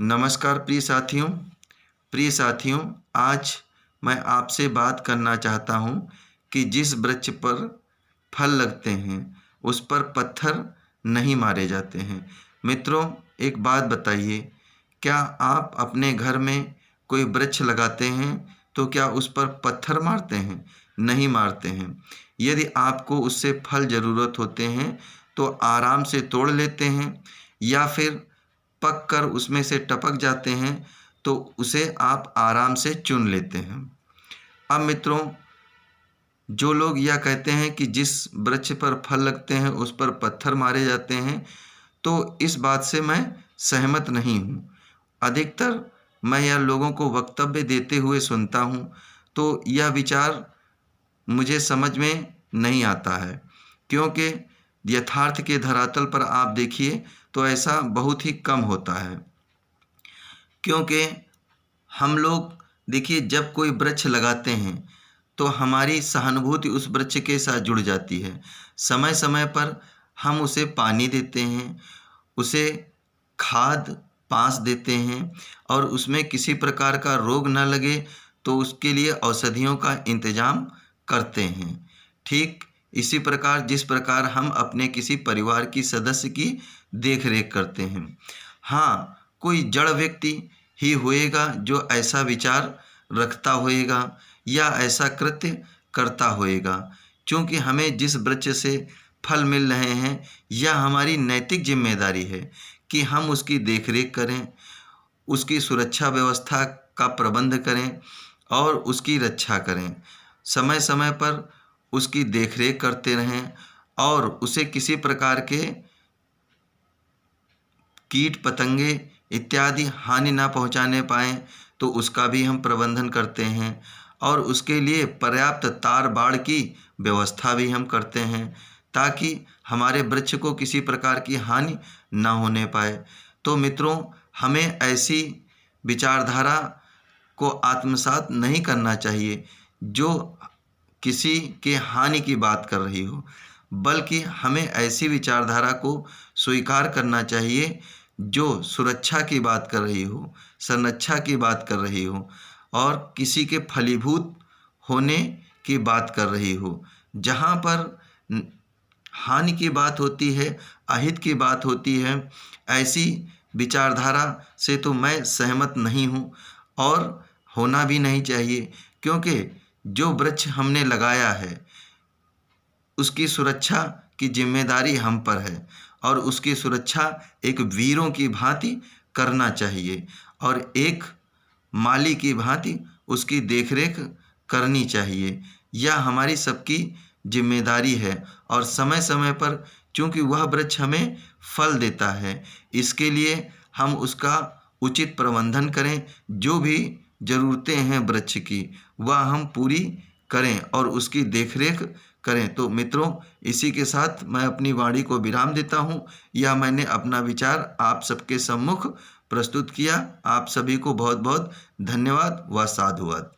नमस्कार प्रिय साथियों, आज मैं आपसे बात करना चाहता हूँ कि जिस वृक्ष पर फल लगते हैं उस पर पत्थर नहीं मारे जाते हैं। मित्रों, एक बात बताइए, क्या आप अपने घर में कोई वृक्ष लगाते हैं तो क्या उस पर पत्थर मारते हैं? नहीं मारते हैं। यदि आपको उससे फल ज़रूरत होते हैं तो आराम से तोड़ लेते हैं या फिर पक कर उसमें से टपक जाते हैं तो उसे आप आराम से चुन लेते हैं। अब मित्रों, जो लोग यह कहते हैं कि जिस वृक्ष पर फल लगते हैं उस पर पत्थर मारे जाते हैं, तो इस बात से मैं सहमत नहीं हूँ। अधिकतर मैं यह लोगों को वक्तव्य देते हुए सुनता हूँ, तो यह विचार मुझे समझ में नहीं आता है, क्योंकि यथार्थ के धरातल पर आप देखिए तो ऐसा बहुत ही कम होता है। क्योंकि हम लोग देखिए, जब कोई वृक्ष लगाते हैं तो हमारी सहानुभूति उस वृक्ष के साथ जुड़ जाती है। समय समय पर हम उसे पानी देते हैं, उसे खाद पास देते हैं और उसमें किसी प्रकार का रोग न लगे तो उसके लिए औषधियों का इंतजाम करते हैं। ठीक इसी प्रकार जिस प्रकार हम अपने किसी परिवार की सदस्य की देख रेख करते हैं। हाँ, कोई जड़ व्यक्ति ही होएगा जो ऐसा विचार रखता होएगा या ऐसा कृत्य करता होएगा। क्योंकि हमें जिस वृक्ष से फल मिल रहे हैं, यह हमारी नैतिक जिम्मेदारी है कि हम उसकी देखरेख करें, उसकी सुरक्षा व्यवस्था का प्रबंध करें और उसकी रक्षा करें। समय समय पर उसकी देखरेख करते रहें और उसे किसी प्रकार के कीट पतंगे इत्यादि हानि ना पहुंचाने पाएँ, तो उसका भी हम प्रबंधन करते हैं और उसके लिए पर्याप्त तार बाड़ की व्यवस्था भी हम करते हैं, ताकि हमारे वृक्ष को किसी प्रकार की हानि ना होने पाए। तो मित्रों, हमें ऐसी विचारधारा को आत्मसात नहीं करना चाहिए जो किसी के हानि की बात कर रही हो, बल्कि हमें ऐसी विचारधारा को स्वीकार करना चाहिए जो सुरक्षा की बात कर रही हो, संरक्षा की बात कर रही हो और किसी के फलीभूत होने की बात कर रही हो। जहाँ पर हानि की बात होती है, अहित की बात होती है, ऐसी विचारधारा से तो मैं सहमत नहीं हूँ और होना भी नहीं चाहिए। क्योंकि जो वृक्ष हमने लगाया है उसकी सुरक्षा की जिम्मेदारी हम पर है और उसकी सुरक्षा एक वीरों की भांति करना चाहिए और एक माली की भांति उसकी देखरेख करनी चाहिए। यह हमारी सबकी जिम्मेदारी है और समय समय पर चूँकि वह वृक्ष हमें फल देता है, इसके लिए हम उसका उचित प्रबंधन करें। जो भी ज़रूरतें हैं वृक्ष की, वह हम पूरी करें और उसकी देखरेख करें। तो मित्रों, इसी के साथ मैं अपनी वाणी को विराम देता हूँ। यह मैंने अपना विचार आप सबके सम्मुख प्रस्तुत किया। आप सभी को बहुत बहुत धन्यवाद व साधुवाद।